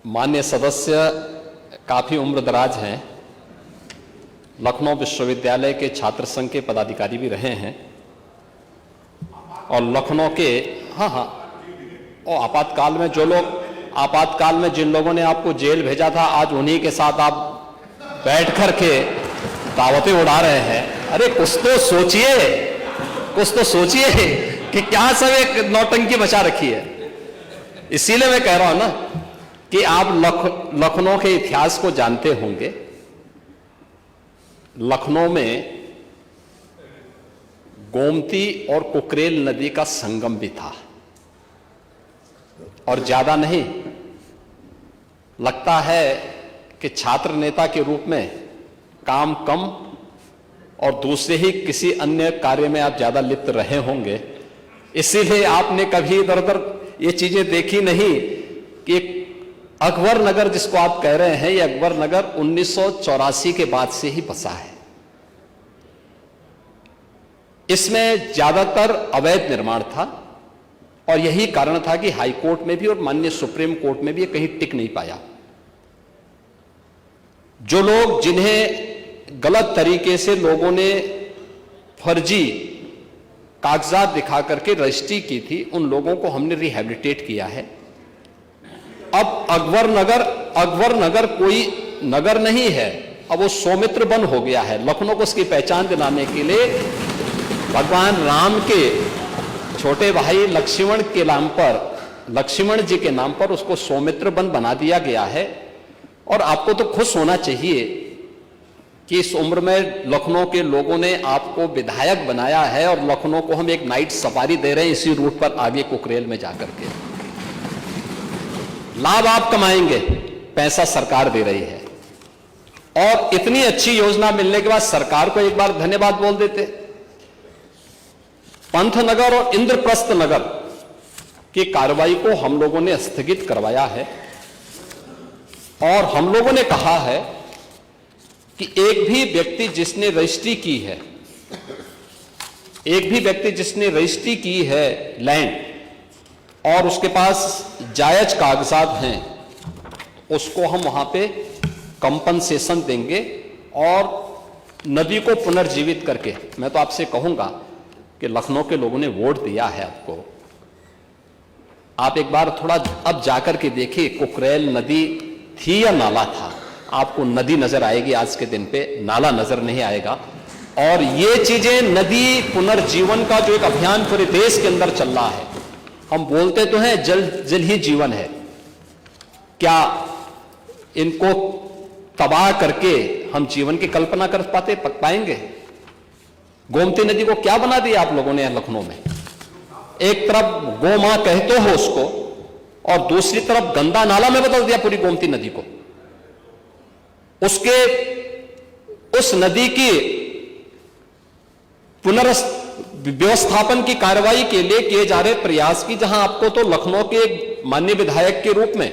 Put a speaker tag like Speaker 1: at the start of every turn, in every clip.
Speaker 1: मान्य सदस्य काफ़ी उम्रदराज हैं, लखनऊ विश्वविद्यालय के छात्र संघ के पदाधिकारी भी रहे हैं और लखनऊ के और आपातकाल में जिन लोगों ने आपको जेल भेजा था, आज उन्हीं के साथ आप बैठ कर के दावतें उड़ा रहे हैं। अरे कुछ तो सोचिए कि क्या सब एक नौटंकी बचा रखी है। इसीलिए मैं कह रहा हूं ना कि आप लखनऊ के इतिहास को जानते होंगे। लखनऊ में गोमती और कुकरेल नदी का संगम भी था और ज्यादा नहीं, लगता है कि छात्र नेता के रूप में काम कम और दूसरे ही किसी अन्य कार्य में आप ज्यादा लिप्त रहे होंगे, इसीलिए आपने कभी इधर उधर ये चीजें देखी नहीं कि अकबर नगर जिसको आप कह रहे हैं, ये अकबर नगर 1984 के बाद से ही बसा है। इसमें ज्यादातर अवैध निर्माण था और यही कारण था कि हाई कोर्ट में भी और माननीय सुप्रीम कोर्ट में भी ये कहीं टिक नहीं पाया। जो लोग, जिन्हें गलत तरीके से लोगों ने फर्जी कागजात दिखा करके रजिस्ट्री की थी, उन लोगों को हमने रिहैबिलिटेट किया है। अब अकबर नगर कोई नगर नहीं है, अब वो सौमित्र वन हो गया है। लखनऊ को उसकी पहचान दिलाने के लिए भगवान राम के छोटे भाई लक्ष्मण जी के नाम पर उसको सौमित्र वन बना दिया गया है। और आपको तो खुश होना चाहिए कि इस उम्र में लखनऊ के लोगों ने आपको विधायक बनाया है और लखनऊ को हम एक नाइट सफारी दे रहे हैं इसी रूट पर आगे कुकरेल में जाकर के। लाभ आप कमाएंगे, पैसा सरकार दे रही है। और इतनी अच्छी योजना मिलने के बाद सरकार को एक बार धन्यवाद बोल देते। पंथनगर और इंद्रप्रस्थ नगर की कार्रवाई को हम लोगों ने स्थगित करवाया है और हम लोगों ने कहा है कि एक भी व्यक्ति जिसने रजिस्ट्री की है लैंड और उसके पास जायज कागजात हैं, उसको हम वहां पे कंपनसेशन देंगे और नदी को पुनर्जीवित करके। मैं तो आपसे कहूंगा कि लखनऊ के लोगों ने वोट दिया है आपको, आप एक बार थोड़ा अब जाकर के देखिए कुकरेल नदी थी या नाला था। आपको नदी नजर आएगी, आज के दिन पे नाला नजर नहीं आएगा। और ये चीजें, नदी पुनर्जीवन का जो एक अभियान पूरे देश के अंदर चल रहा है, हम बोलते तो हैं जल जल ही जीवन है, क्या इनको तबाह करके हम जीवन की कल्पना कर पाएंगे? गोमती नदी को क्या बना दिया आप लोगों ने लखनऊ में? एक तरफ गो मां कहते हो उसको और दूसरी तरफ गंदा नाला में बदल दिया पूरी गोमती नदी को। उस नदी की पुनर्व्यवस्थापन की कार्रवाई के लिए किए जा रहे प्रयास की, जहां आपको तो लखनऊ के एक माननीय विधायक के रूप में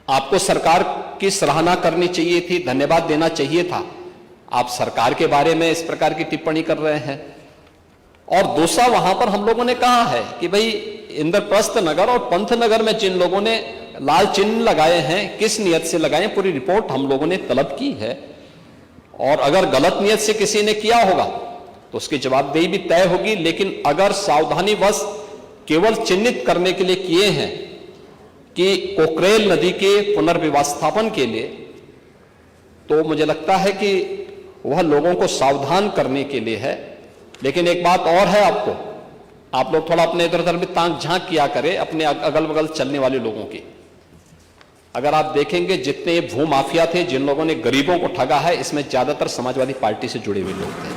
Speaker 1: आपको सरकार की सराहना करनी चाहिए थी, धन्यवाद देना चाहिए था। आप सरकार के बारे में इस प्रकार की टिप्पणी कर रहे हैं। और दूसरा, वहां पर हम लोगों ने कहा है कि भाई इंद्रप्रस्थ नगर और पंथनगर में जिन लोगों ने लाल चिन्ह लगाए हैं, किस नियत से लगाए, पूरी रिपोर्ट हम लोगों ने तलब की है। और अगर गलत नियत से किसी ने किया होगा तो उसकी जवाबदेही भी तय होगी। लेकिन अगर सावधानीवश केवल चिन्हित करने के लिए किए हैं कि कुकरेल नदी के पुनर्व्यवस्थापन के लिए, तो मुझे लगता है कि वह लोगों को सावधान करने के लिए है। लेकिन एक बात और है, आप लोग थोड़ा अपने इधर उधर भी ताक झांक किया करें अपने अगल बगल चलने वाले लोगों की। अगर आप देखेंगे जितने भू माफिया थे, जिन लोगों ने गरीबों को ठगा है, इसमें ज्यादातर समाजवादी पार्टी से जुड़े हुए लोग थे।